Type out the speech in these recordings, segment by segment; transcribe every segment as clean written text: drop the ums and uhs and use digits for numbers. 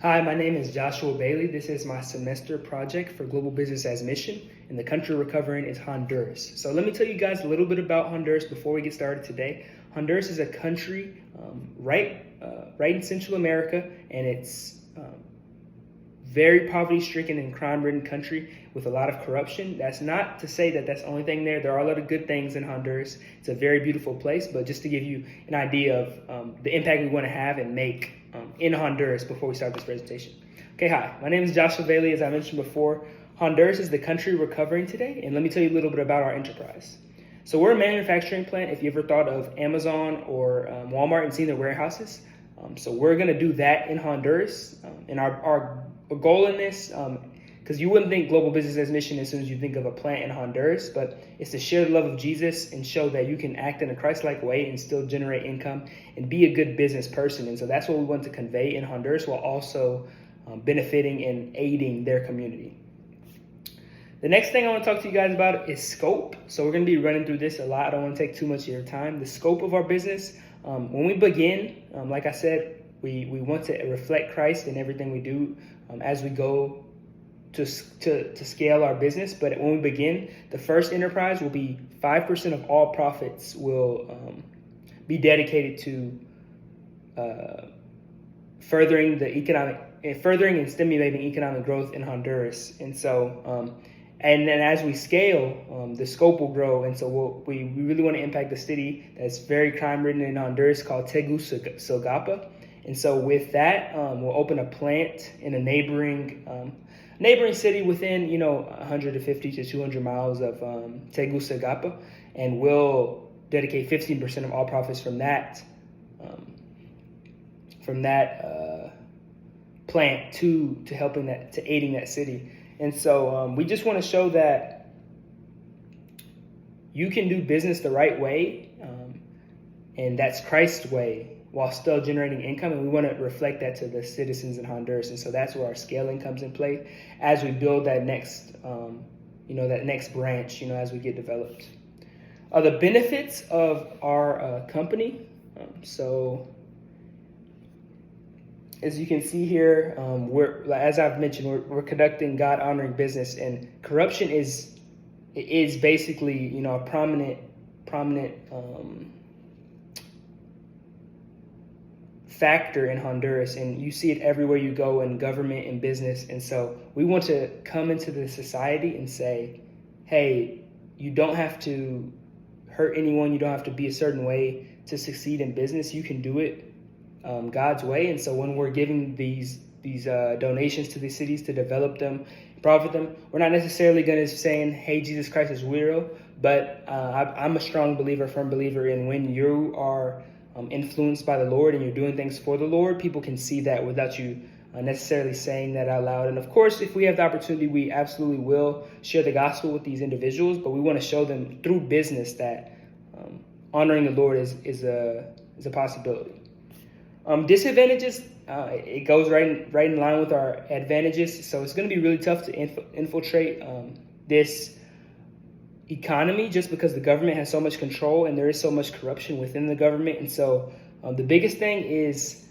Hi, my name is Joshua Bailey. This is my semester project for Global Business as Mission, and the country we're covering is Honduras. So let me tell you guys a little bit about Honduras before we get started today. Honduras is a country right in Central America, and it's very poverty-stricken and crime-ridden country with a lot of corruption. That's not to say that that's the only thing there. There are a lot of good things in Honduras. It's a very beautiful place, but just to give you an idea of the impact we want to have and make in Honduras before we start this presentation. Okay, hi, my name is Joshua Bailey. As I mentioned before, Honduras is the country we're covering today, and let me tell you a little bit about our enterprise. So we're a manufacturing plant. If you ever thought of Amazon or Walmart and seen their warehouses, so we're going to do that in Honduras. And our goal in this, because you wouldn't think Global Business as Mission as soon as you think of a plant in Honduras, but it's to share the love of Jesus and show that you can act in a Christ-like way and still generate income and be a good business person. And so that's what we want to convey in Honduras, while also benefiting and aiding their community. The next thing I want to talk to you guys about is scope. So we're going to be running through this a lot. I don't want to take too much of your time. The scope of our business, when we begin, like I said, we want to reflect Christ in everything we do as we go to scale our business. But when we begin, the first enterprise will be 5% of all profits will be dedicated to furthering and stimulating economic growth in Honduras. And so, and then as we scale, the scope will grow. And so we really want to impact the city that's very crime-ridden in Honduras called Tegucigalpa. And so with that, we'll open a plant in a neighboring city within, 150 to 200 miles of Tegucigalpa, and we'll dedicate 15% of all profits from that plant to helping to aiding that city. And so we just want to show that you can do business the right way, and that's Christ's way, while still generating income, and we want to reflect that to the citizens in Honduras. And so that's where our scaling comes in play as we build that next, that next branch, as we get developed. The benefits of our company. So as you can see here, as I've mentioned, we're conducting God-honoring business, and corruption is basically, a prominent factor in Honduras, and you see it everywhere you go in government and business. And so we want to come into the society and say, hey, you don't have to hurt anyone, you don't have to be a certain way to succeed in business. You can do it God's way. And so when we're giving these donations to these cities to develop them, profit them, we're not necessarily going to saying, hey, Jesus Christ is real, but I'm a strong believer, firm believer in when you are influenced by the Lord and you're doing things for the Lord, people can see that without you necessarily saying that out loud. And of course, if we have the opportunity, we absolutely will share the gospel with these individuals, but we want to show them through business that honoring the Lord is a possibility. Disadvantages, it goes right in line with our advantages. So it's going to be really tough to infiltrate this economy, just because the government has so much control and there is so much corruption within the government. And so the biggest thing is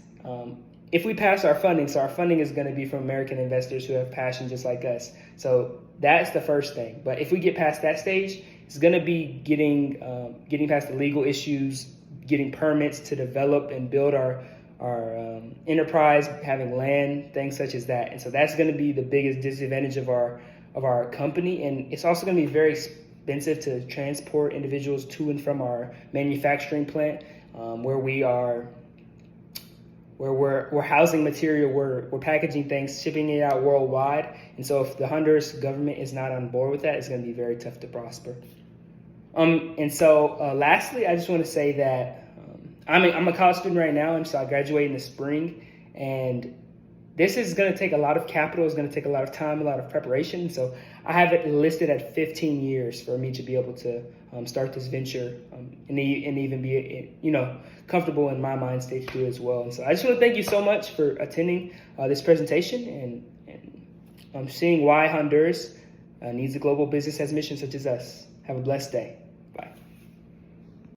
if we pass our funding, so our funding is going to be from American investors who have passion just like us. So that's the first thing. But if we get past that stage, it's going to be getting past the legal issues, getting permits to develop and build our enterprise, having land, things such as that. And so that's going to be the biggest disadvantage of our company. And it's also going to be very expensive to transport individuals to and from our manufacturing plant, where we're housing material, we're packaging things, shipping it out worldwide. And so if the Honduras government is not on board with that, it's going to be very tough to prosper. And so lastly, I just want to say that I'm a college student right now, and so I graduate in the spring, and this is going to take a lot of capital. It's going to take a lot of time, a lot of preparation. So I have it listed at 15 years for me to be able to start this venture and even be, comfortable in my mind state to do it as well. And so I just want to thank you so much for attending this presentation and seeing why Honduras needs a global business as mission such as us. Have a blessed day.